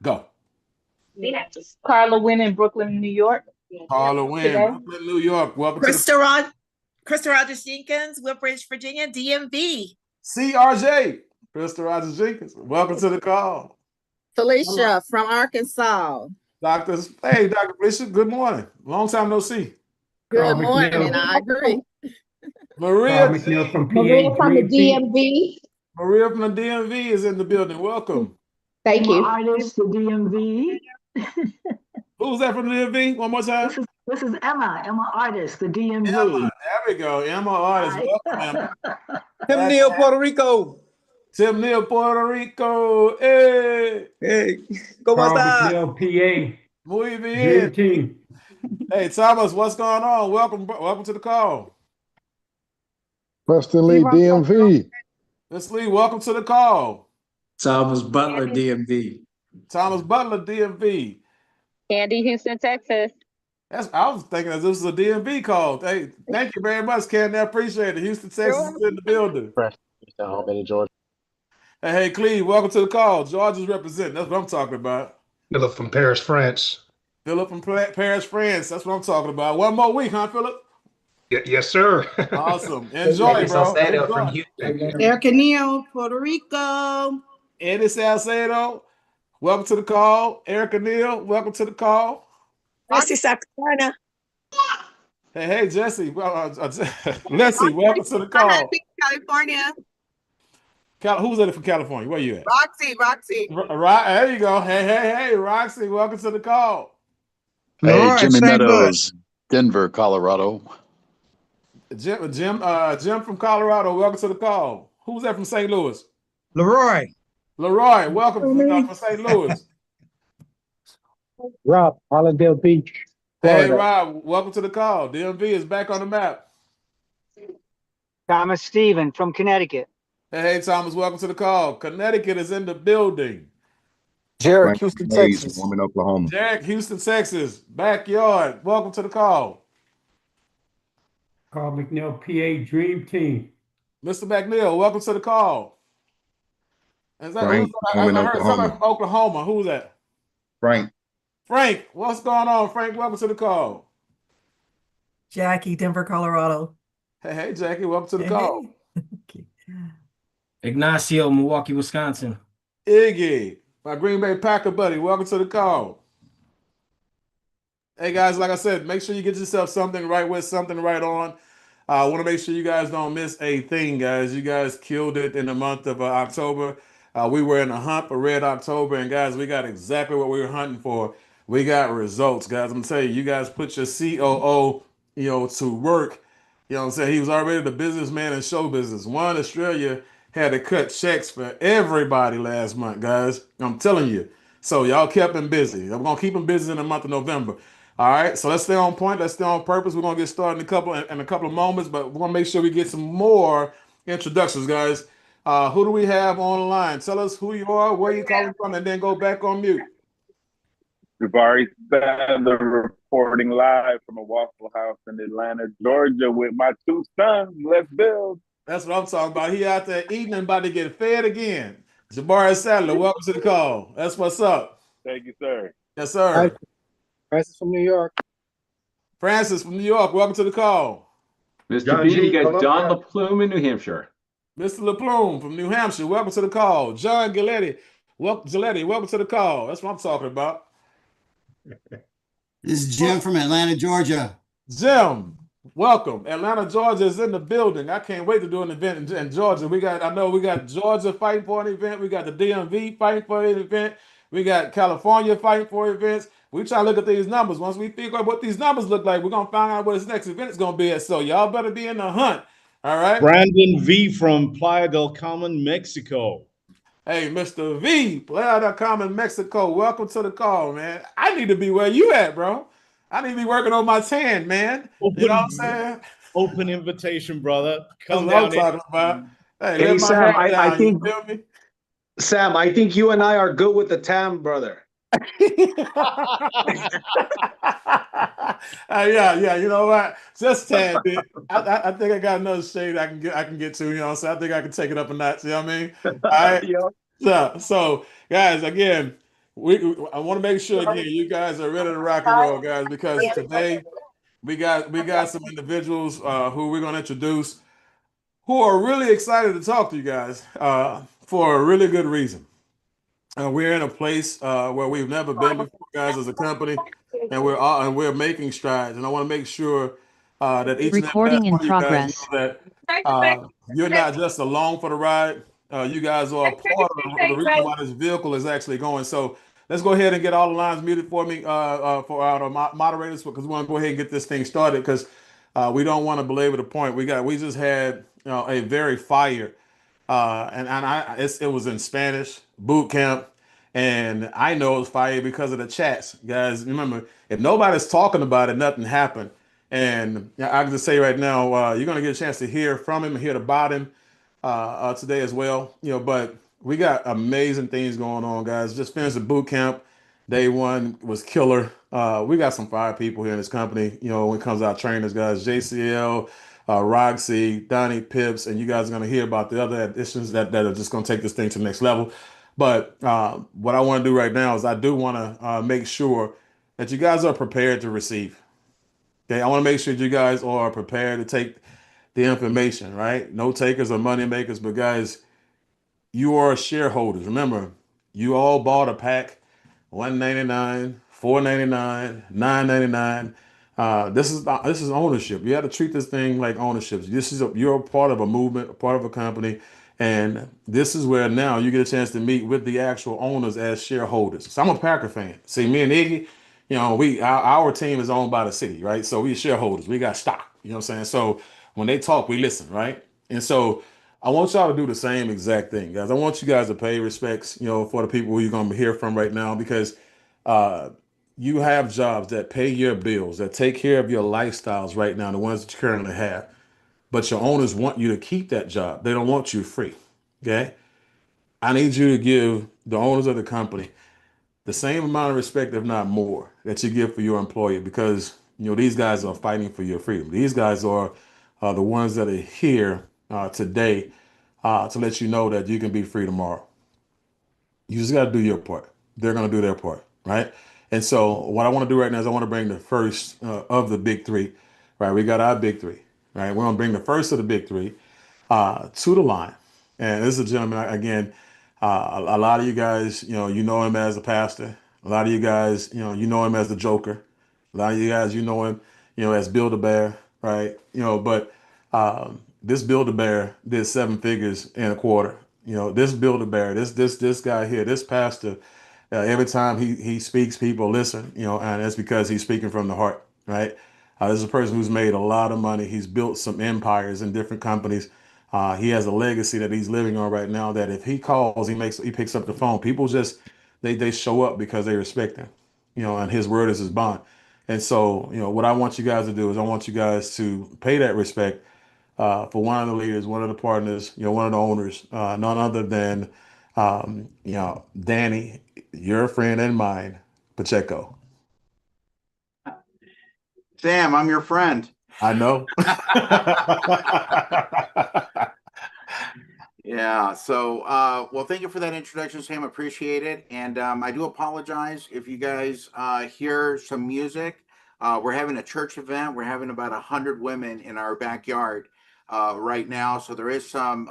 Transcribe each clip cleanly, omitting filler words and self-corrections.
Go. Carla Wynn in Brooklyn, New York. Carla Wynn, Today. Brooklyn, New York. Welcome to the Krista Rogers Jenkins, Woodbridge, Virginia, DMV. CRJ. Crystal Rogers Jenkins. Welcome to the call. Felicia from Arkansas. Hey, Dr. Felicia, good morning. Long time no see. Good morning. I agree. Maria McNeil from PA. Maria from the DMV. Maria from the DMV is in the building. Welcome. Thank you. Artist, the DMV. Who's that from the DMV? One more time. This is Emma Artist, the DMV. Emma, there we go. Emma Artist. Welcome, Emma. Tim Neal, Puerto Rico. Tim Neal, Puerto Rico. Hey. Hey, ¿cómo está? PA. Muy bien. Hey, Thomas, what's going on? Welcome to the call. Preston Lee, DMV. Miss Lee, welcome to the call. Thomas Butler, DMV. Thomas Butler, DMV. Candy, Houston, Texas. I was thinking that this was a DMV call. Hey, thank you very much, Candy. I appreciate it. Houston, Texas is in the building. Albany, Georgia. Hey, Cleve, welcome to the call. Georgia's representing. That's what I'm talking about. Philip from Paris, France. Philip from Paris, France. That's what I'm talking about. One more week, huh, Philip? Yes, sir. Awesome. Enjoy, bro. Erica Neal, Puerto Rico. Eddie Salcedo, welcome to the call. Erica Neal, welcome to the call. Jesse, South Carolina. Hey, Jesse. Leslie, welcome to the call. California. Who's that from California? Where you at? Roxy. There you go. Hey, Roxy, welcome to the call. Hey, Jimmy Meadows, Denver, Colorado. Jim from Colorado, welcome to the call. Who's that from St. Louis? Leroy, welcome from St. Louis. Rob, Hollandale Beach. Hey, Rob, welcome to the call. DMV is back on the map. Thomas Stephen from Connecticut. Hey, Thomas, welcome to the call. Connecticut is in the building. Jarek, Houston, Texas. Norman, Oklahoma. Jarek, Houston, Texas, backyard. Welcome to the call. Carl McNeil, PA, Dream Team. Mr. McNeil, welcome to the call. Is that Frank, I heard somebody from Oklahoma. Who's that? Frank, what's going on, Frank? Welcome to the call. Jackie, Denver, Colorado. Hey, Jackie, welcome to the call. Okay. Ignacio, Milwaukee, Wisconsin. Iggy, my Green Bay Packer buddy, welcome to the call. Hey, guys, like I said, make sure you get yourself something right with, something right on. I want to make sure you guys don't miss a thing, guys. You guys killed it in the month of October. We were in a hunt for Red October, and guys, we got exactly what we were hunting for. We got results, guys. I'm gonna tell you, you guys put your COO, to work. You know what I'm saying? He was already the businessman in show business. One, Australia had to cut checks for everybody last month, guys. I'm telling you. So y'all kept him busy. I'm gonna keep him busy in the month of November. All right, so let's stay on point. Let's stay on purpose. We're gonna get started in a couple of moments, but we're gonna make sure we get some more introductions, guys. Who do we have on the line? Tell us who you are, where you calling from, and then go back on mute. Jabari Sandler reporting live from a Waffle House in Atlanta, Georgia with my two sons. Let's build. That's what I'm talking about. He out there eating and about to get fed again. Jabari Sandler, welcome to the call. That's what's up. Thank you, sir. Yes, sir. Francis from New York. Francis from New York, welcome to the call. Mr. B, you got John LaPlume in New Hampshire. Mr. LaPlume from New Hampshire, welcome to the call. John Giletti, welcome to the call. That's what I'm talking about. This is Jim from Atlanta, Georgia. Jim, welcome. Atlanta, Georgia is in the building. I can't wait to do an event in Georgia. I know we got Georgia fighting for an event. We got the DMV fighting for an event. We got California fighting for events. We try to look at these numbers. Once we figure out what these numbers look like, we're going to find out what this next event is going to be at. So y'all better be in the hunt. All right. Brandon V from Playa del Carmen, Mexico. Hey, Mr. V, Playa del Carmen, Mexico. Welcome to the call, man. I need to be where you at, bro. I need to be working on my tan, man. You know what I'm saying? Open invitation, brother. Come down. That's what I'm talking about. Hey Sam, I think you feel me? Sam, I think you and I are good with the tam, brother. Yeah. You know what? Just tad bit. I think I got another shade I can get to. You know what I'm saying? I think I can take it up a notch. You know what I mean? All right. So guys, again, I want to make sure again you guys are ready to rock and roll, guys, because today we got some individuals who we're going to introduce who are really excited to talk to you guys for a really good reason. We're in a place where we've never been before, guys, as a company, and we're making strides. And I want to make sure that each and every last one of you guys know that you're not just along for the ride. You guys are part of the reason why this vehicle is actually going. So let's go ahead and get all the lines muted for me for our moderators, because we want to go ahead and get this thing started, because we don't want to belabor the point. We just had a very fire it was in Spanish boot camp, and I know it was fire because of the chats, guys. Remember, if nobody's talking about it, nothing happened. And I can just say right now, you're gonna get a chance to hear from him and hear about him today as well. But we got amazing things going on, guys. Just finished the boot camp. Day one was killer. We got some fire people here in this company. When it comes to our trainers, guys, JCL, Roxy, Donnie, Pips, and you guys are going to hear about the other additions that are just going to take this thing to the next level. But what I want to do right now is I do want to make sure that you guys are prepared to receive. Okay, I want to make sure you guys are prepared to take the information, right? No takers or money makers, but guys, you are shareholders. Remember, you all bought a pack, $1.99, $4.99, $9.99. This is ownership. You have to treat this thing like ownership. You're a part of a movement, a part of a company, and this is where now you get a chance to meet with the actual owners as shareholders. So I'm a Packer fan. See, me and Iggy, our team is owned by the city, right? So we shareholders. We got stock. You know what I'm saying? So when they talk, we listen, right? And so I want y'all to do the same exact thing, guys. I want you guys to pay respects, for the people who you're going to hear from right now, because uh, you have jobs that pay your bills, that take care of your lifestyles right now, the ones that you currently have. But your owners want you to keep that job. They don't want you free. Okay? I need you to give the owners of the company the same amount of respect, if not more, that you give for your employer, because these guys are fighting for your freedom. These guys are the ones that are here today to let you know that you can be free tomorrow. You just got to do your part. They're going to do their part, right? And so what I want to do right now is I want to bring the first of the big three, right? We got our big three, right? We're going to bring the first of the big three to the line. And this is a gentleman, again, a lot of you guys, you know him as a pastor. A lot of you guys, you know him as the Joker. A lot of you guys, you know him, as Build-A-Bear, right? But this Build-A-Bear did 7 figures in a quarter. This Build-A-Bear, this guy here, this pastor, every time he speaks, people listen, and that's because he's speaking from the heart, right? This is a person who's made a lot of money. He's built some empires in different companies. He has a legacy that he's living on right now, that if he calls, he picks up the phone. People just, they show up because they respect him, and his word is his bond. And so, what I want you guys to do is I want you guys to pay that respect for one of the leaders, one of the partners, one of the owners, none other than, Danny, your friend and mine, Pacheco. Sam, I'm your friend. I know. Yeah. So, well, thank you for that introduction, Sam. Appreciate it. And I do apologize if you guys hear some music. We're having a church event. We're having about 100 women in our backyard right now. So there is some,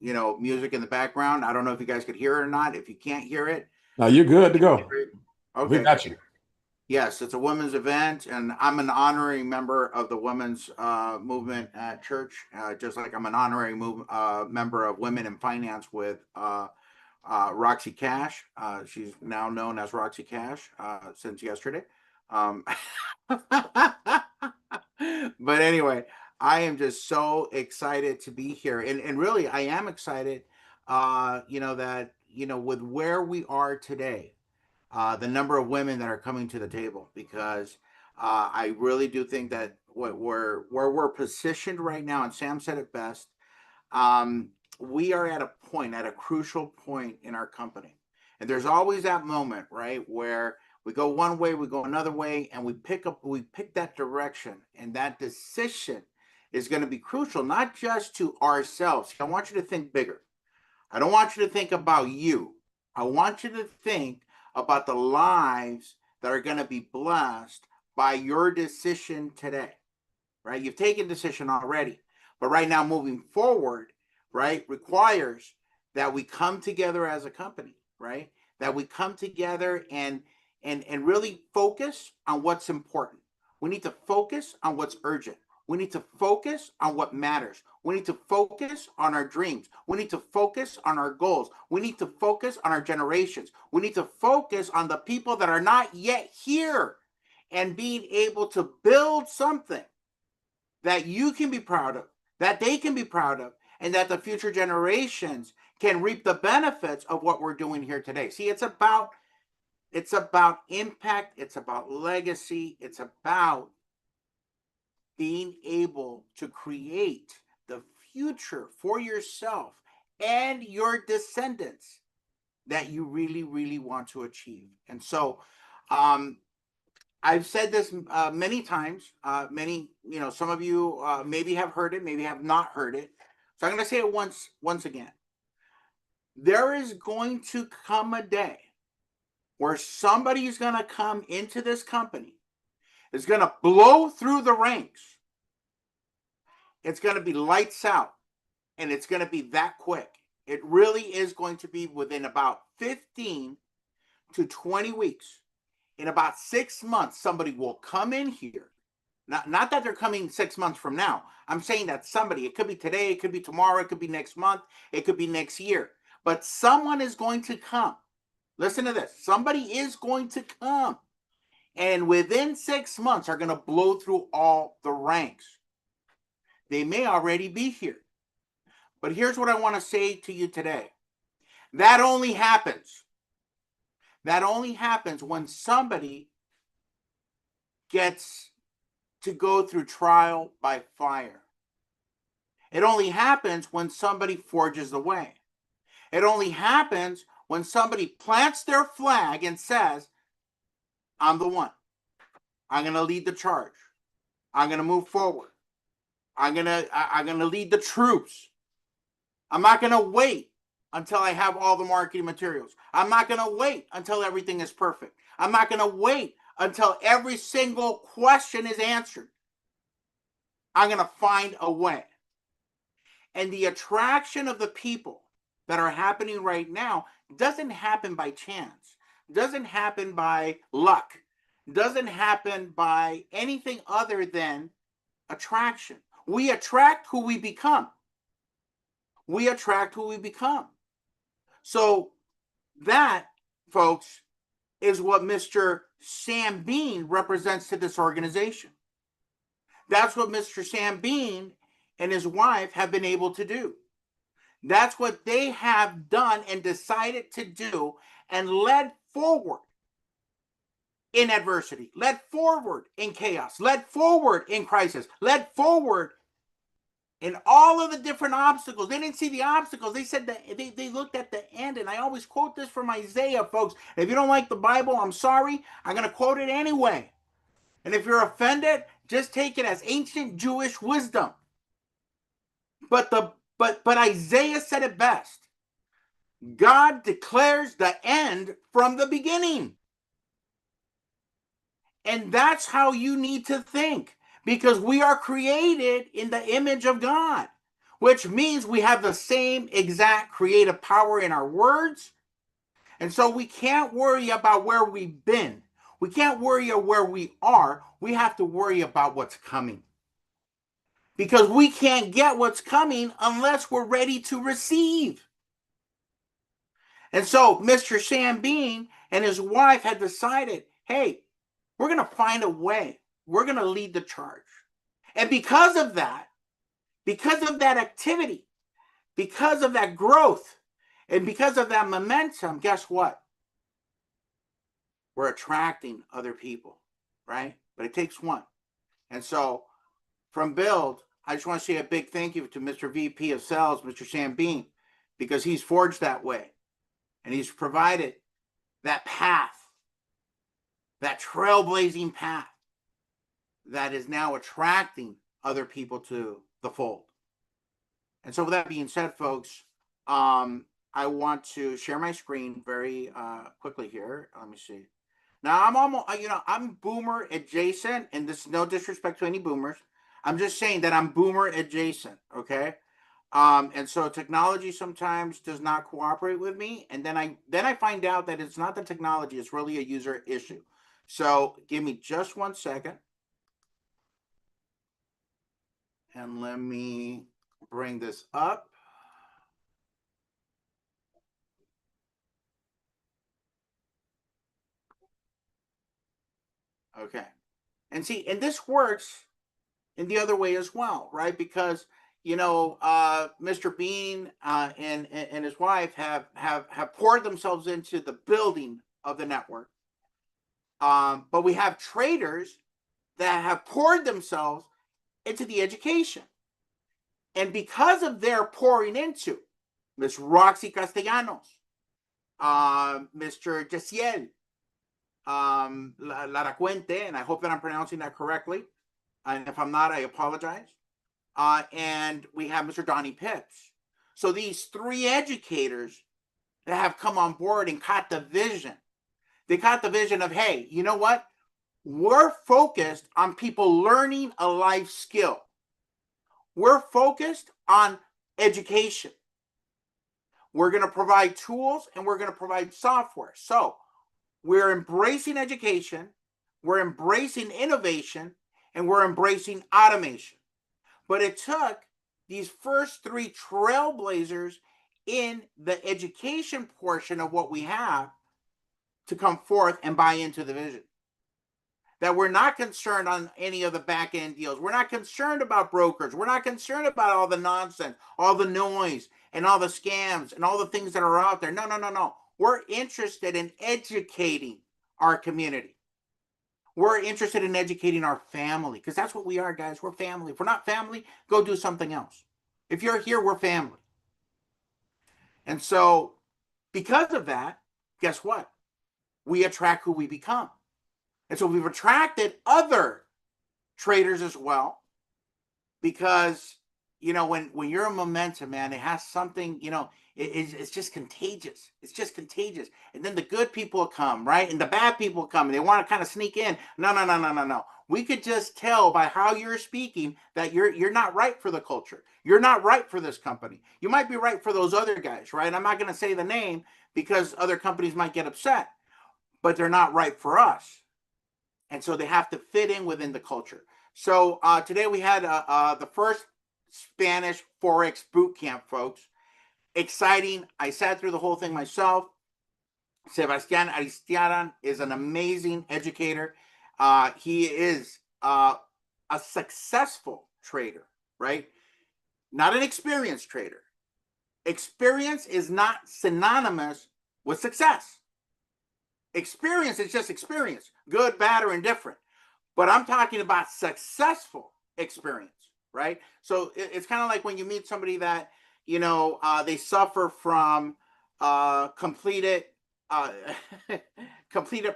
music in the background. I don't know if you guys could hear it or not. If you can't hear it, No, you're good to go. Okay. We got you. Yes, it's a women's event, and I'm an honorary member of the women's movement at church, just like I'm an honorary member of Women in Finance with Roxy Cash. She's now known as Roxy Cash since yesterday. But anyway, I am just so excited to be here, and really, I am excited. With where we are today. The number of women that are coming to the table, because I really do think that where we're positioned right now, and Sam said it best, we are at a crucial point in our company. And there's always that moment, right, where we go one way, we go another way, and we pick that direction. And that decision is going to be crucial, not just to ourselves. I want you to think bigger. I don't want you to think about you. I want you to think about the lives that are going to be blessed by your decision today, right? You've taken decision already, but right now moving forward, right, requires that we come together as a company, right? That we come together and really focus on what's important. We need to focus on what's urgent. We need to focus on what matters. We need to focus on our dreams. We need to focus on our goals. We need to focus on our generations. We need to focus on the people that are not yet here and being able to build something that you can be proud of, that they can be proud of, and that the future generations can reap the benefits of what we're doing here today. See, it's about impact, it's about legacy, it's about being able to create the future for yourself and your descendants that you really, really want to achieve. And so I've said this many times, some of you maybe have heard it, maybe have not heard it. So I'm going to say it once again. There is going to come a day where somebody is going to come into this company, is going to blow through the ranks. It's going to be lights out, and it's going to be that quick. It really is going to be within about 15 to 20 weeks. In about 6 months, somebody will come in here. Not that they're coming 6 months from now. I'm saying that somebody, it could be today, it could be tomorrow, it could be next month, it could be next year. But someone is going to come. Listen to this. Somebody is going to come. And within 6 months are going to blow through all the ranks. They may already be here. But here's what I want to say to you today. That only happens when somebody gets to go through trial by fire. It only happens when somebody forges the way. It only happens when somebody plants their flag and says, I'm the one. I'm going to lead the charge. I'm going to move forward. I'm going to lead the troops. I'm not going to wait until I have all the marketing materials. I'm not going to wait until everything is perfect. I'm not going to wait until every single question is answered. I'm going to find a way. And the attraction of the people that are happening right now doesn't happen by chance, doesn't happen by luck, doesn't happen by anything other than attraction. We attract who we become. We attract who we become. So that, folks, is what Mr. Sam Bean represents to this organization. That's what Mr. Sam Bean and his wife have been able to do. That's what they have done and decided to do and led forward in adversity, led forward in chaos, led forward in crisis, led forward in all of the different obstacles. They didn't see the obstacles. They said that they looked at the end. And I always quote this from Isaiah, folks. If you don't like the Bible, I'm sorry. I'm going to quote it anyway. And if you're offended, just take it as ancient Jewish wisdom. But Isaiah said it best. God declares the end from the beginning. And that's how you need to think, because we are created in the image of God, which means we have the same exact creative power in our words. And so we can't worry about where we've been. We can't worry about where we are. We have to worry about what's coming. Because we can't get what's coming unless we're ready to receive. And so Mr. Sam Bean and his wife had decided, hey, we're going to find a way. We're going to lead the charge. And because of that activity, because of that growth, and because of that momentum, guess what? We're attracting other people, right? But it takes one. And so from BYLD, I just want to say a big thank you to Mr. VP of Sales, Mr. Sam Bean, because he's forged that way. And he's provided that path, that trailblazing path that is now attracting other people to the fold. And so with that being said, folks, I I want to share my screen very quickly here. Let me see. Now I'm almost, I'm boomer adjacent, and this is no disrespect to any boomers. I'm just saying that I'm boomer adjacent, okay? And so technology sometimes does not cooperate with me, and then I find out that it's not the technology; it's really a user issue. So give me just 1 second, and let me bring this up. Okay, and see, and this works in the other way as well, right? Because Mr. Bean and his wife have poured themselves into the building of the network. But we have traders that have poured themselves into the education. And because of their pouring into Miss Roxy Castellanos, Mr. Jessiel Laracuente, and I hope that I'm pronouncing that correctly. And if I'm not, I apologize. And we have Mr. Donnie Pitts. So these three educators that have come on board and caught the vision. They caught the vision of, hey, you know what? We're focused on people learning a life skill. We're focused on education. We're going to provide tools and we're going to provide software. So we're embracing education, we're embracing innovation, and we're embracing automation. But it took these first three trailblazers in the education portion of what we have to come forth and buy into the vision. That we're not concerned on any of the back end deals. We're not concerned about brokers. We're not concerned about all the nonsense, all the noise, and all the scams, and all the things that are out there. No. We're interested in educating our community. We're interested in educating our family, because that's what we are, guys. We're family. If we're not family, go do something else. If you're here, we're family. And so because of that, guess what? We attract who we become. And so we've attracted other traders as well, because when you're a momentum, man, it has something, it's just contagious. It's just contagious. And then the good people come, right? And the bad people come and they want to kind of sneak in. No. We could just tell by how you're speaking that you're not right for the culture. You're not right for this company. You might be right for those other guys, right? I'm not going to say the name because other companies might get upset, but they're not right for us. And so they have to fit in within the culture. So today we had the first Spanish Forex boot camp, folks. Exciting. I sat through the whole thing myself. Sebastian Aristiaran is an amazing educator. He is a successful trader, right? Not an experienced trader. Experience is not synonymous with success. Experience is just experience, good, bad, or indifferent. But I'm talking about successful experience, right? So it's kind of like when you meet somebody that, they suffer from completed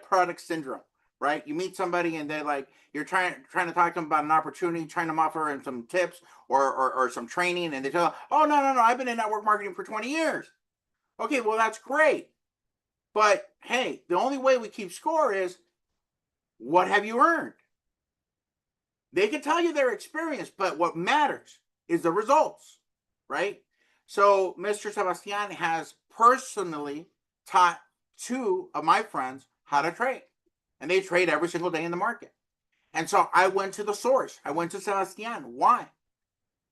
product syndrome, right? You meet somebody and they're like, you're trying to talk to them about an opportunity, trying to offer them some tips or some training, and they tell them, oh, no, I've been in network marketing for 20 years. Okay, well, that's great. But hey, the only way we keep score is, what have you earned? They can tell you their experience, but what matters is the results, right? So Mr. Sebastian has personally taught two of my friends how to trade, and they trade every single day in the market. And so I went to the source. I went to Sebastian. Why?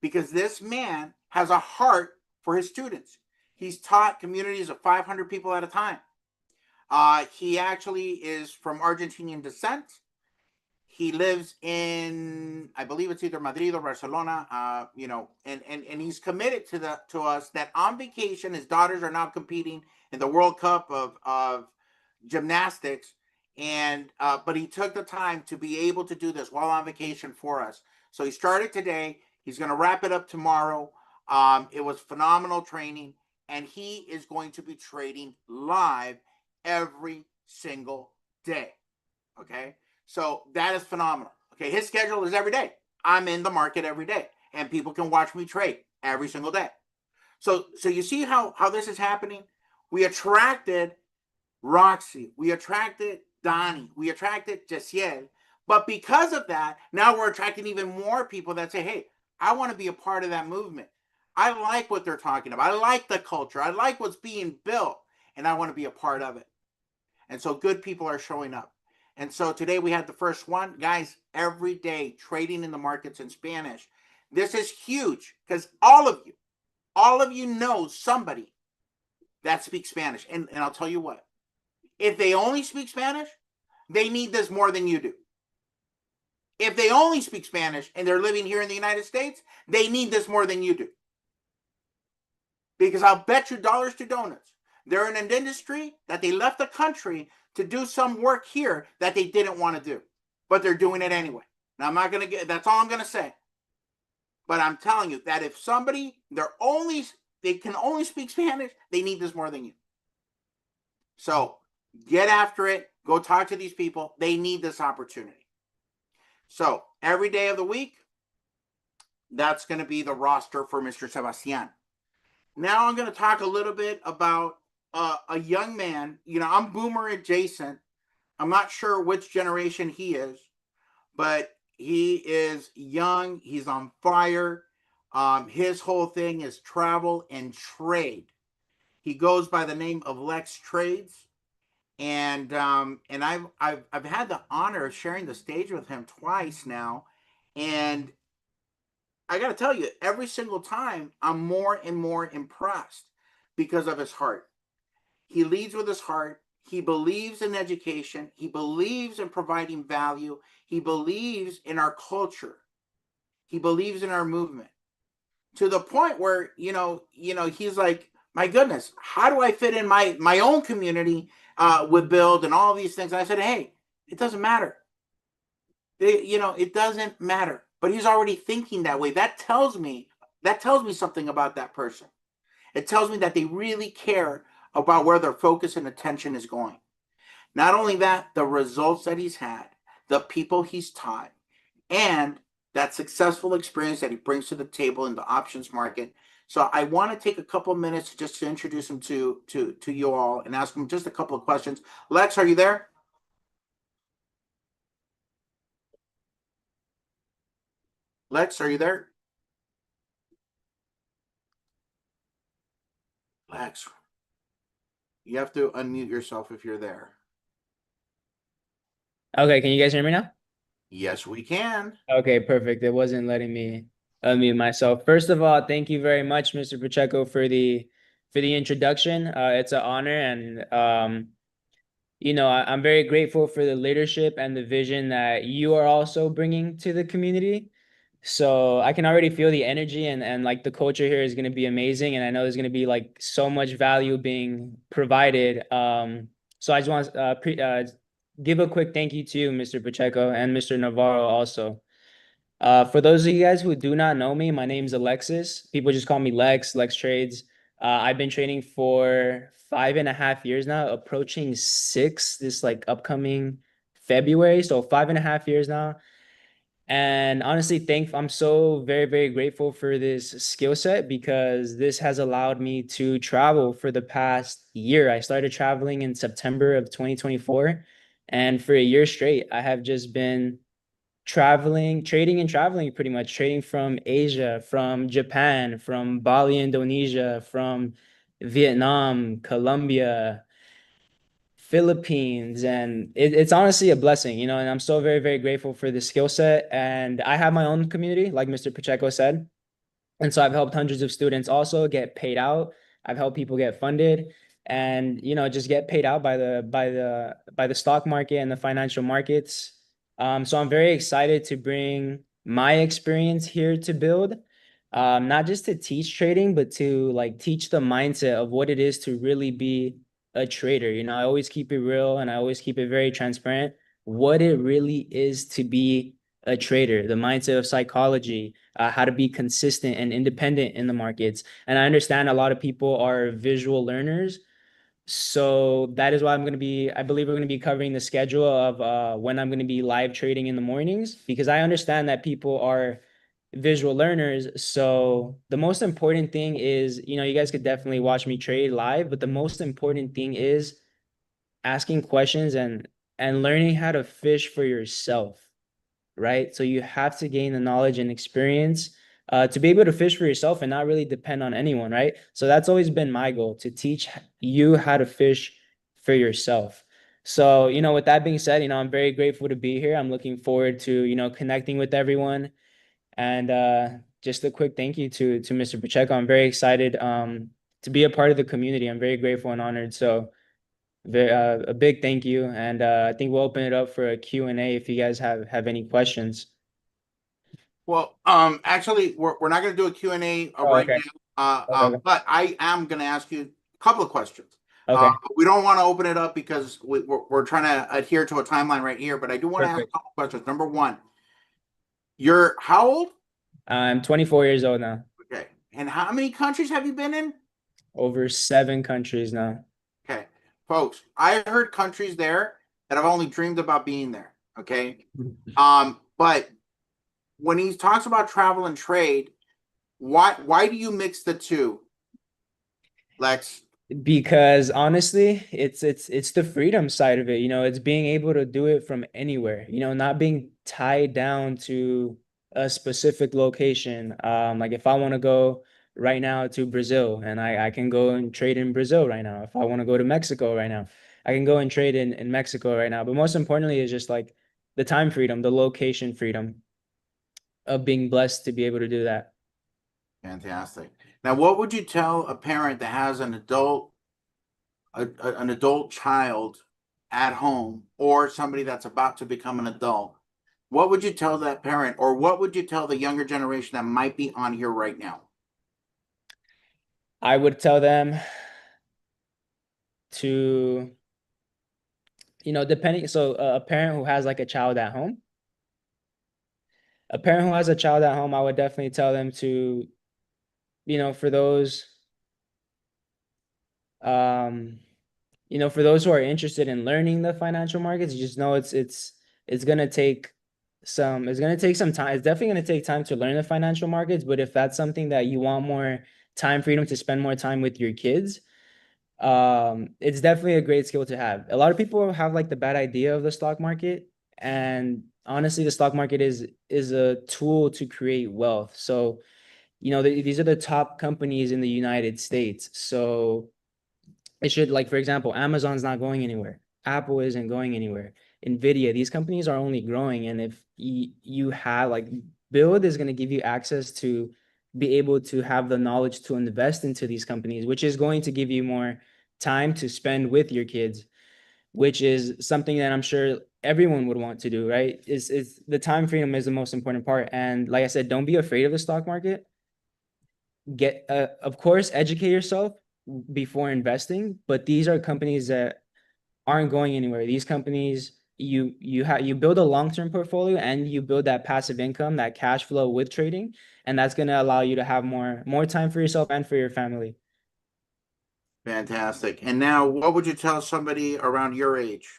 Because this man has a heart for his students. He's taught communities of 500 people at a time. He actually is from Argentinian descent. He lives in, I believe it's either Madrid or Barcelona, and he's committed to us that on vacation, his daughters are now competing in the World Cup of gymnastics, but he took the time to be able to do this while on vacation for us. So he started today. He's going to wrap it up tomorrow. It was phenomenal training, and he is going to be trading live every single day. Okay. So that is phenomenal. Okay. His schedule is every day. I'm in the market every day, and people can watch me trade every single day. So you see how this is happening? We attracted Roxy, we attracted Donnie, we attracted Jessiel. But because of that, now we're attracting even more people that say, hey, I want to be a part of that movement. I like what they're talking about. I like the culture. I like what's being built, and I want to be a part of it. And so good people are showing up. And so today we had the first one. Guys, every day trading in the markets in Spanish. This is huge because all of you know somebody that speaks Spanish. And I'll tell you what, if they only speak Spanish, they need this more than you do. If they only speak Spanish and they're living here in the United States, they need this more than you do. Because I'll bet you dollars to donuts, they're in an industry that they left the country to do some work here that they didn't want to do, but they're doing it anyway. Now, I'm not going to get, that's all I'm going to say. But I'm telling you that if somebody, they can only speak Spanish, they need this more than you. So get after it. Go talk to these people. They need this opportunity. So every day of the week, that's going to be the roster for Mr. Sebastian. Now I'm going to talk a little bit about a young man. You know, I'm boomer adjacent. I'm not sure which generation he is, but he is young. He's on fire. His whole thing is travel and trade. He goes by the name of Lex Trades. And I've had the honor of sharing the stage with him twice now, and I got to tell you, every single time I'm more and more impressed because of his heart. He leads with his heart. He believes in education. He believes in providing value. He believes in our culture. He believes in our movement to the point where he's like, my goodness, how do I fit in my own community with BYLD and all these things? And I said, hey, it doesn't matter. It doesn't matter. But he's already thinking that way. That tells me something about that person. It tells me that they really care about where their focus and attention is going. Not only that, the results that he's had, the people he's taught, and that successful experience that he brings to the table in the options market. So I want to take a couple of minutes just to introduce him to you all and ask him just a couple of questions. Lex, are you there? Lex, are you there? Lex, you have to unmute yourself if you're there. Okay, can you guys hear me now? Yes, we can. Okay, perfect. It wasn't letting me unmute myself. First of all, thank you very much, Mr. Pacheco, for the introduction. It's an honor, and I'm very grateful for the leadership and the vision that you are also bringing to the community. So I can already feel the energy and like the culture here is going to be amazing. And I know there's going to be like so much value being provided. So I just want to give a quick thank you to you, Mr. Pacheco, and Mr. Navarro also. For those of you guys who do not know me, my name is Alexis. People just call me Lex Trades. I've been trading for 5.5 years now, approaching 6 this like upcoming February. So 5.5 years now. And honestly, I'm so very, very grateful for this skill set because this has allowed me to travel for the past year. I started traveling in September of 2024. And for a year straight, I have just been traveling, trading and traveling, pretty much trading from Asia, from Japan, from Bali, Indonesia, from Vietnam, Colombia, Philippines, and it's honestly a blessing, and I'm so very, very grateful for the skill set. And I have my own community, like Mr. Pacheco said. And so I've helped hundreds of students also get paid out. I've helped people get funded and, just get paid out by the stock market and the financial markets. So I'm very excited to bring my experience here to BYLD, not just to teach trading, but to like teach the mindset of what it is to really be a trader. I always keep it real and I always keep it very transparent. What it really is to be a trader, the mindset of psychology, how to be consistent and independent in the markets. And I understand a lot of people are visual learners. So that is why I believe we're going to be covering the schedule of when I'm going to be live trading in the mornings, because I understand that people are visual learners. So the most important thing is, you guys could definitely watch me trade live, but the most important thing is asking questions and learning how to fish for yourself, right? So you have to gain the knowledge and experience to be able to fish for yourself and not really depend on anyone, right? So that's always been my goal, to teach you how to fish for yourself. So, with that being said, I'm very grateful to be here. I'm looking forward to, connecting with everyone. And just a quick thank you to Mr. Pacheco. I'm very excited to be a part of the community. I'm very grateful and honored. So a big thank you. And I think we'll open it up for a Q&A if you guys have any questions. Well, actually, we're not going to do a Q&A Oh, right okay. now, Okay. but I am going to ask you a couple of questions. Okay. We don't want to open it up because we're trying to adhere to a timeline right here, but I do want to ask a Perfect. couple of questions. Number one, you're how old? I'm 24 years old now. Okay. And how many countries have you been in? Over 7 countries now. Okay. Folks, I heard countries there that I've only dreamed about being there. Okay. But when he talks about travel and trade, why do you mix the two, Lex? Because honestly, it's the freedom side of it. It's being able to do it from anywhere, not being tied down to a specific location. Like if I want to go right now to Brazil, and I can go and trade in Brazil right now. If I want to go to Mexico right now, I can go and trade in Mexico right now. But most importantly is just like the time freedom, the location freedom of being blessed to be able to do that. Fantastic. Now, what would you tell a parent that has an adult child at home, or somebody that's about to become an adult? What would you tell that parent, or what would you tell the younger generation that might be on here right now? I would tell them to, depending, so a parent who has like a child at home, I would definitely tell them to, for those, for those who are interested in learning the financial markets, you just know it's gonna take some time. It's definitely gonna take time to learn the financial markets, but if that's something that you want more time freedom to spend more time with your kids, it's definitely a great skill to have. A lot of people have like the bad idea of the stock market, and honestly, the stock market is a tool to create wealth. So, these are the top companies in the United States. So it should, like, for example, Amazon's not going anywhere. Apple isn't going anywhere. Nvidia, these companies are only growing. And if you have like BYLD is going to give you access to be able to have the knowledge to invest into these companies, which is going to give you more time to spend with your kids, which is something that I'm sure everyone would want to do, right? Is the time freedom is the most important part. And like I said, don't be afraid of the stock market. Of course, educate yourself before investing, but these are companies that aren't going anywhere. These companies, you build a long-term portfolio and you build that passive income, that cash flow with trading, and that's going to allow you to have more time for yourself and for your family. Fantastic. And now, what would you tell somebody around your age?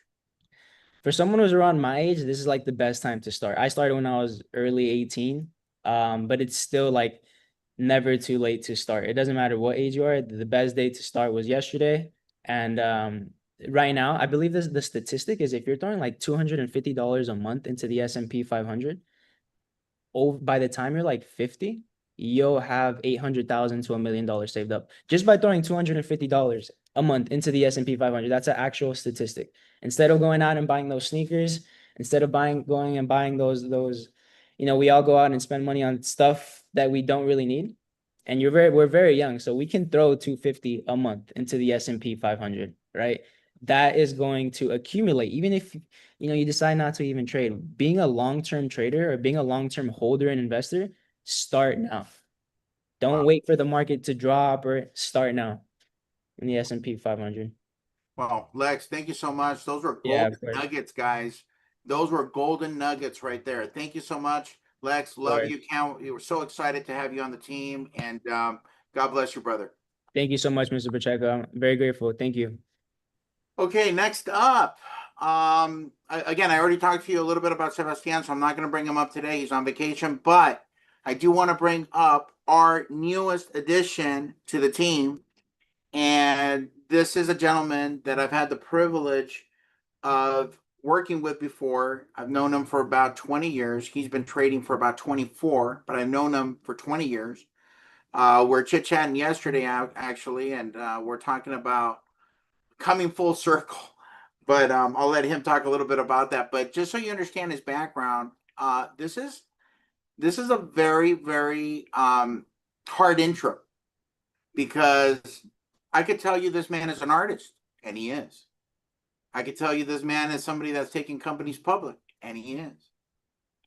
For someone who's around my age, this is like the best time to start. I started when I was early 18, but it's still like never too late to start. It doesn't matter what age you are. The best day to start was yesterday. And right now, I believe the statistic is if you're throwing like $250 a month into the S&P 500, by the time you're like 50, you'll have 800,000 to $1 million saved up just by throwing $250 a month into the S&P 500. That's an actual statistic. Instead of going out and buying those sneakers, instead of going and buying those, we all go out and spend money on stuff that we don't really need. And we're very young, so we can throw 250 a month into the S&P 500, right? That is going to accumulate, even if you decide not to even trade. Being a long-term trader or being a long-term holder and investor, start now. Don't wait for the market to drop, or start now in the S&P 500. Well, Lex, thank you so much. Those were Yeah, golden nuggets, guys. Those were golden nuggets right there. Thank you so much, Lex. Love you. We were so excited to have you on the team, and God bless you, brother. Thank you so much, Mr. Pacheco. I'm very grateful. Thank you. Okay, next up. Again, I already talked to you a little bit about Sebastian, so I'm not going to bring him up today. He's on vacation, but I do want to bring up our newest addition to the team. And this is a gentleman that I've had the privilege of working with before. I've known him for about 20 years. He's been trading for about 24, but I've known him for 20 years. We're chit-chatting yesterday actually, and we're talking about coming full circle. But I'll let him talk a little bit about that. But just so you understand his background, this is a very, very hard intro, because I could tell you this man is an artist, and he is. I could tell you this man is somebody that's taking companies public, and he is.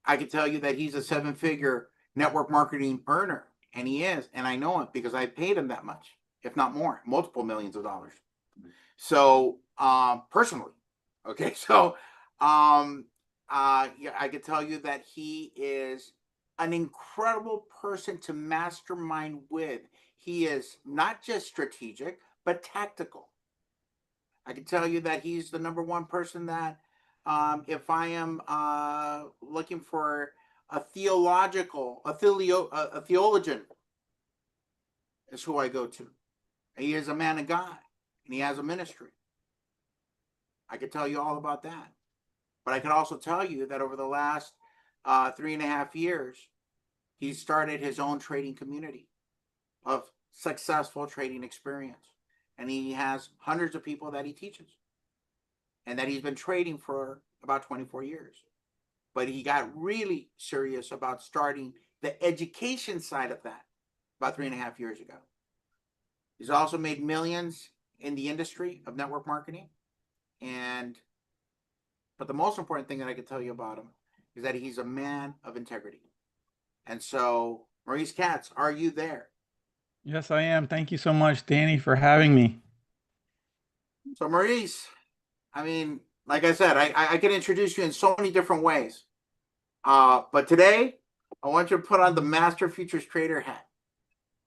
I could tell you that he's a 7-figure network marketing earner, and he is. And I know it because I paid him that much, if not more, multiple millions of dollars. So personally, okay. So yeah, I could tell you that he is an incredible person to mastermind with. He is not just strategic, but tactical. I can tell you that he's the number one person that, if I am looking for a theologian, is who I go to. He is a man of God, and he has a ministry. I could tell you all about that. But I can also tell you that over the last 3.5 years, he started his own trading community of successful trading experience. And he has hundreds of people that he teaches, and that he's been trading for about 24 years. But he got really serious about starting the education side of that about 3.5 years ago. He's also made millions in the industry of network marketing. But the most important thing that I can tell you about him is that he's a man of integrity. And so, Maurice Katz, are you there? Yes, I am. Thank you so much, Danny, for having me. So, Maurice, I mean, like I said, I can introduce you in so many different ways. But today, I want you to put on the Master Futures Trader hat.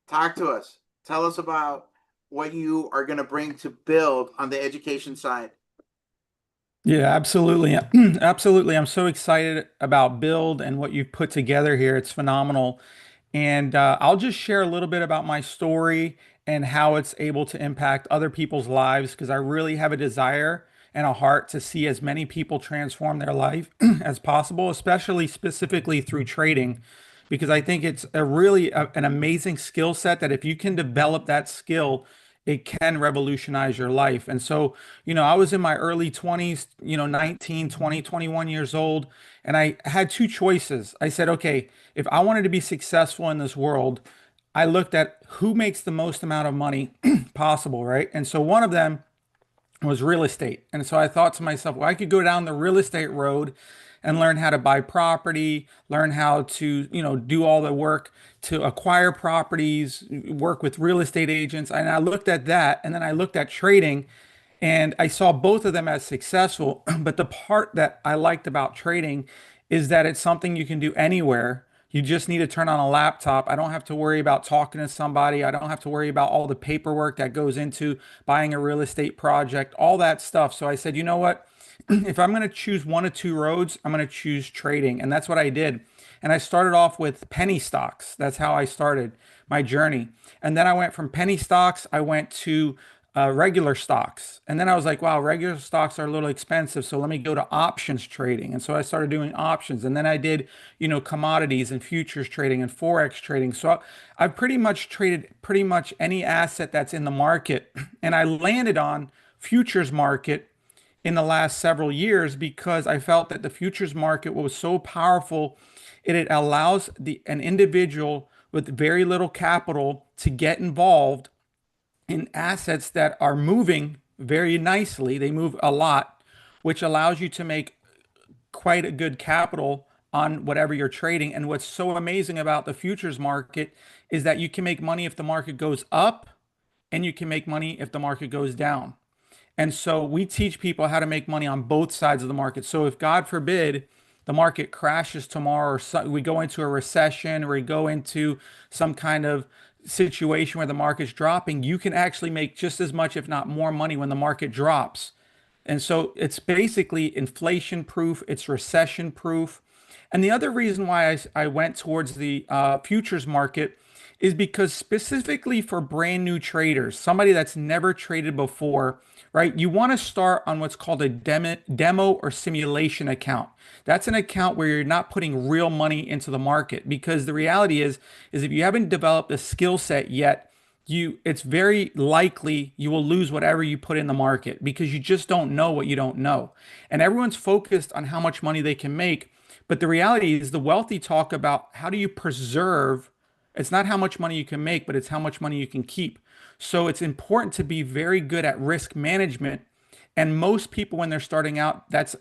Talk to us. Tell us about what you are going to bring to BYLD on the education side. Yeah, absolutely. Absolutely. I'm so excited about BYLD and what you've put together here. It's phenomenal. And I'll just share a little bit about my story and how it's able to impact other people's lives, because I really have a desire and a heart to see as many people transform their life as possible, especially specifically through trading, because I think it's an amazing skill set that if you can develop that skill, it can revolutionize your life. And so, I was in my early 20s, 19, 20, 21 years old, and I had two choices. I said, okay, if I wanted to be successful in this world, I looked at who makes the most amount of money possible, right? And so one of them was real estate. And so I thought to myself, well, I could go down the real estate road and learn how to buy property, learn how to, do all the work to acquire properties, work with real estate agents. And I looked at that, and then I looked at trading, and I saw both of them as successful. But the part that I liked about trading is that it's something you can do anywhere. You just need to turn on a laptop. I don't have to worry about talking to somebody. I don't have to worry about all the paperwork that goes into buying a real estate project, all that stuff. So I said, you know what? If I'm going to choose one of two roads, I'm going to choose trading. And that's what I did. And I started off with penny stocks. That's how I started my journey. And then I went from penny stocks, I went to regular stocks. And then I was like, wow, regular stocks are a little expensive. So let me go to options trading. And so I started doing options. And then I did, commodities and futures trading and Forex trading. So I've pretty much traded pretty much any asset that's in the market. And I landed on futures market in the last several years because I felt that the futures market was so powerful. It allows an individual with very little capital to get involved in assets that are moving very nicely. They move a lot, which allows you to make quite a good capital on whatever you're trading. And what's so amazing about the futures market is that you can make money if the market goes up, and you can make money if the market goes down. And so we teach people how to make money on both sides of the market. So if, God forbid, the market crashes tomorrow, or we go into a recession, or we go into some kind of situation where the market's dropping, you can actually make just as much, if not more money when the market drops. And so it's basically inflation proof, it's recession proof. And the other reason why I went towards the futures market is because specifically for brand new traders, somebody that's never traded before, right? You want to start on what's called a demo or simulation account. That's an account where you're not putting real money into the market, because the reality is if you haven't developed a skill set yet, it's very likely you will lose whatever you put in the market because you just don't know what you don't know. And everyone's focused on how much money they can make, but the reality is the wealthy talk about how do you preserve. It's not how much money you can make, but it's how much money you can keep. So it's important to be very good at risk management. And most people, when they're starting out, that's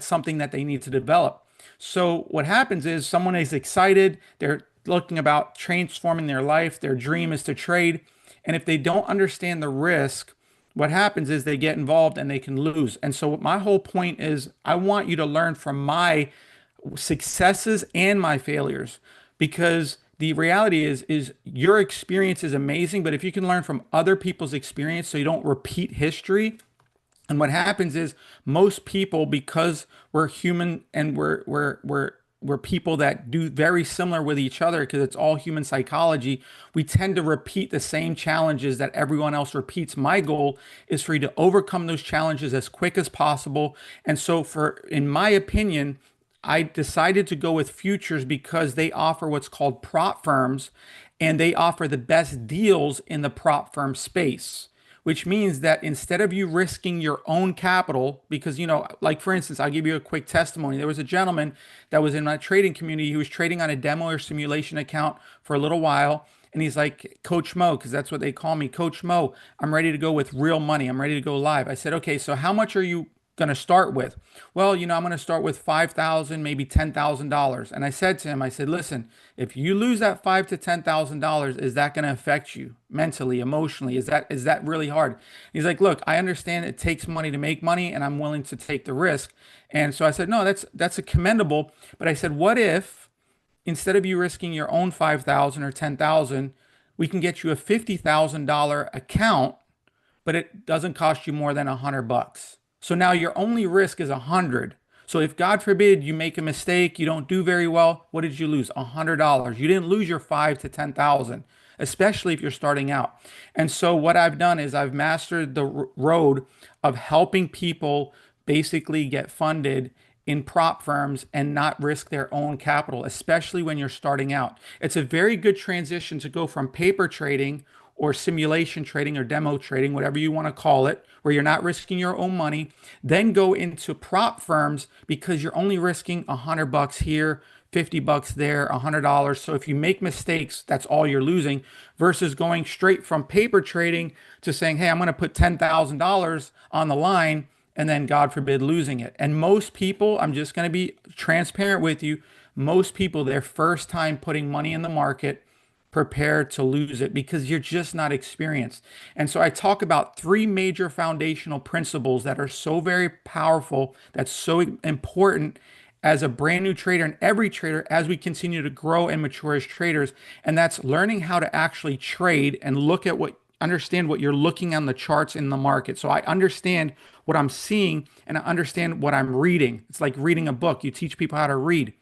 something that they need to develop. So what happens is someone is excited, they're looking about transforming their life, their dream is to trade. And if they don't understand the risk, what happens is they get involved and they can lose. And so my whole point is I want you to learn from my successes and my failures, because the reality is your experience is amazing, but if you can learn from other people's experience so you don't repeat history. And what happens is most people, because we're human and we're people that do very similar with each other because it's all human psychology, we tend to repeat the same challenges that everyone else repeats. My goal is for you to overcome those challenges as quick as possible. And so in my opinion, I decided to go with futures because they offer what's called prop firms, and they offer the best deals in the prop firm space, which means that instead of you risking your own capital, because, like for instance, I'll give you a quick testimony. There was a gentleman that was in my trading community. He was trading on a demo or simulation account for a little while. And he's like, Coach Mo, because that's what they call me, Coach Mo, I'm ready to go with real money. I'm ready to go live. I said, okay, so how much are you going to start with? Well, I'm going to start with 5,000, maybe $10,000. And I said to him, I said, listen, if you lose that $5,000 to $10,000, is that going to affect you mentally, emotionally? Is that really hard? He's like, look, I understand it takes money to make money, and I'm willing to take the risk. And so I said, no, that's a commendable. But I said, what if instead of you risking your own 5,000 or 10,000, we can get you a $50,000 account, but it doesn't cost you more than $100. So now your only risk is 100. So if God forbid you make a mistake, you don't do very well, what did you lose? $100. You didn't lose your 5 to 10,000, especially if you're starting out. And so what I've done is I've mastered the road of helping people basically get funded in prop firms and not risk their own capital, especially when you're starting out. It's a very good transition to go from paper trading or simulation trading or demo trading, whatever you want to call it, where you're not risking your own money, then go into prop firms because you're only risking $100 here, $50 there, $100. So if you make mistakes, that's all you're losing, versus going straight from paper trading to saying, hey, I'm going to put $10,000 on the line and then God forbid losing it. And most people, I'm just going to be transparent with you, most people, their first time putting money in the market, prepare to lose it because you're just not experienced. And so I talk about three major foundational principles that are so very powerful, that's so important as a brand new trader and every trader as we continue to grow and mature as traders. And that's learning how to actually trade and understand what you're looking on the charts in the market. So I understand what I'm seeing and I understand what I'm reading. It's like reading a book. You teach people how to read.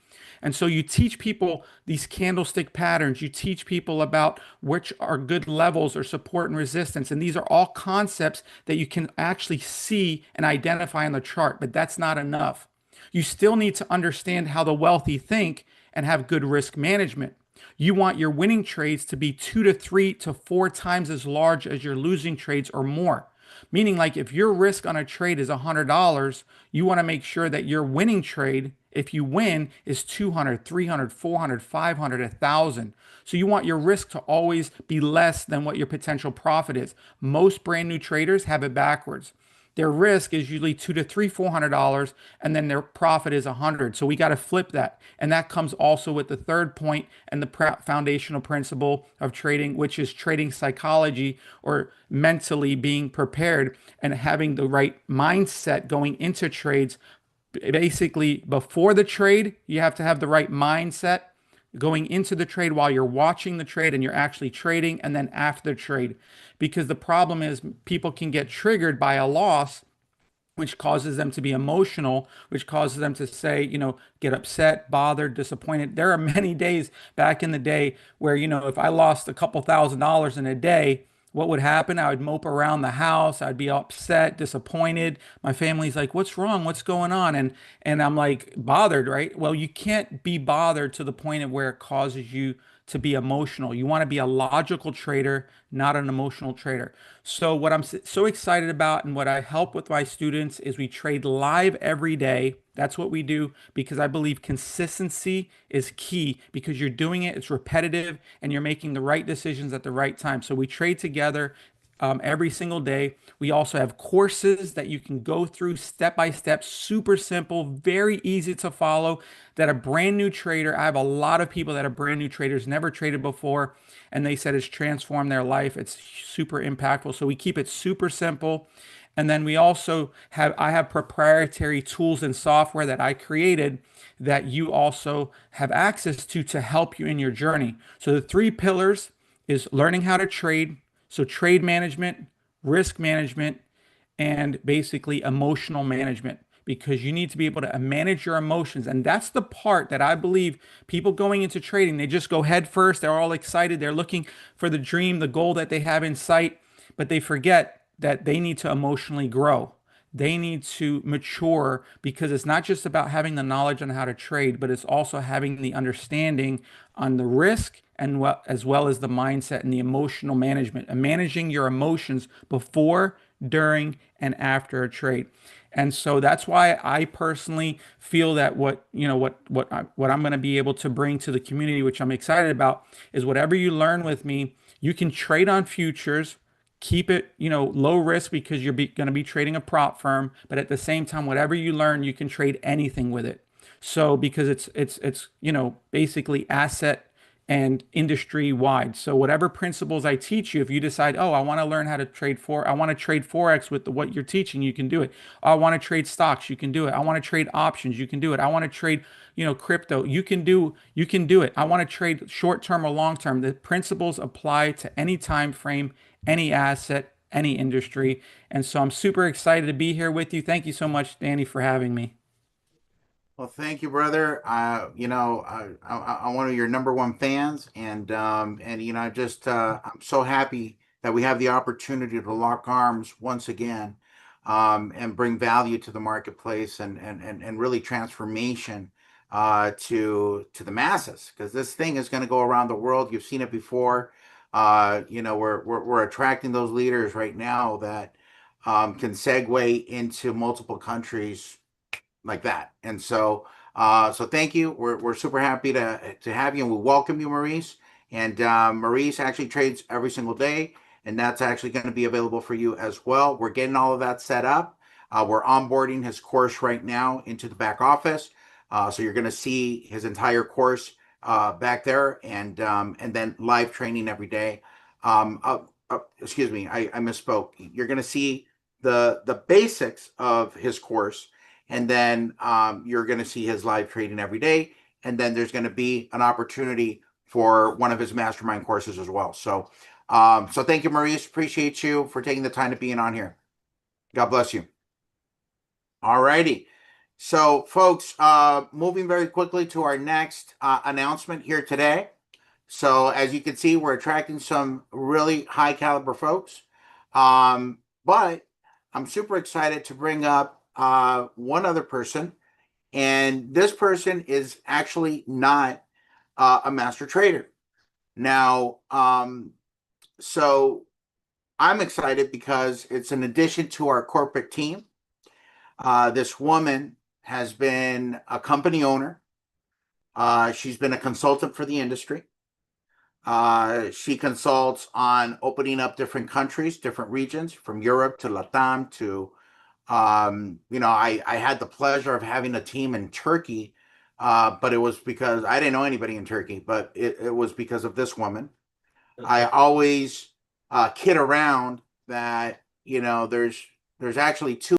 And so you teach people these candlestick patterns. You teach people about which are good levels or support and resistance. And these are all concepts that you can actually see and identify on the chart, but that's not enough. You still need to understand how the wealthy think and have good risk management. You want your winning trades to be 2 to 3 to 4 times as large as your losing trades or more. Meaning, like, if your risk on a trade is $100, you want to make sure that your winning trade, if you win, is 200, 300, 400, 500, 1,000. So you want your risk to always be less than what your potential profit is. Most brand new traders have it backwards. Their risk is usually $200 to $400, and then their profit is 100. So we got to flip that. And that comes also with the third point and the foundational principle of trading, which is trading psychology, or mentally being prepared and having the right mindset going into trades. Basically, before the trade, you have to have the right mindset going into the trade while you're watching the trade and you're actually trading, and then after the trade. Because the problem is people can get triggered by a loss which causes them to be emotional, which causes them to say, get upset, bothered, disappointed. There are many days back in the day where, if I lost a couple $1,000s in a day, what would happen? I would mope around the house. I'd be upset, disappointed. My family's like, "What's wrong? What's going on?" And I'm like, bothered, right? Well, you can't be bothered to the point of where it causes you to be emotional. You want to be a logical trader, not an emotional trader. So what I'm so excited about and what I help with my students is we trade live every day. That's what we do because I believe consistency is key because you're doing it, it's repetitive, and you're making the right decisions at the right time. So we trade together every single day. We also have courses that you can go through step by step, super simple, very easy to follow. That a brand new trader, I have a lot of people that are brand new traders, never traded before, and they said it's transformed their life. It's super impactful. So we keep it super simple. And then we also I have proprietary tools and software that I created that you also have access to help you in your journey. So the 3 pillars is learning how to trade. So trade management, risk management, and basically emotional management because you need to be able to manage your emotions. And that's the part that I believe people going into trading, they just go head first. They're all excited. They're looking for the dream, the goal that they have in sight, but they forget that they need to emotionally grow. They need to mature because it's not just about having the knowledge on how to trade, but it's also having the understanding on the risk and as well as the mindset and the emotional management and managing your emotions before, during, and after a trade. And so that's why I personally feel that what I'm going to be able to bring to the community, which I'm excited about, is whatever you learn with me, you can trade on futures. Keep it, low risk because you're going to be trading a prop firm, but at the same time, whatever you learn, you can trade anything with it. So because it's basically asset and industry wide. So whatever principles I teach you, if you decide, oh, I want to learn how to I want to trade Forex with what you're teaching, you can do it. I want to trade stocks, you can do it. I want to trade options, you can do it. I want to trade, crypto, you can do it. I want to trade short term or long term. The principles apply to any time frame, any asset, any industry. And so I'm super excited to be here with you. Thank you so much, Danny, for having me. Well, thank you, brother. I'm one of your #1 fans, and I'm so happy that we have the opportunity to lock arms once again, and bring value to the marketplace and really transformation to the masses because this thing is going to go around the world. You've seen it before. We're attracting those leaders right now that can segue into multiple countries like that. And so thank you. We're super happy to have you, and we welcome you, Maurice. And Maurice actually trades every single day, and that's actually going to be available for you as well. We're getting all of that set up. We're onboarding his course right now into the back office. So you're going to see his entire course back there, and then live training every day. Excuse me, I misspoke. You're going to see the basics of his course, and then you're going to see his live trading every day. And then there's going to be an opportunity for one of his mastermind courses as well. So thank you, Maurice. Appreciate you for taking the time to be on here. God bless you. All righty. So, folks, moving very quickly to our next announcement here today. So, as you can see, we're attracting some really high caliber folks. But I'm super excited to bring up one other person. And this person is actually not a master trader. Now, so I'm excited because it's an addition to our corporate team. This woman has been a company owner. She's been a consultant for the industry. She consults on opening up different countries, different regions, from Europe to Latam to, I had the pleasure of having a team in Turkey, but it was because I didn't know anybody in Turkey, but it was because of this woman. I always kid around that, there's actually 2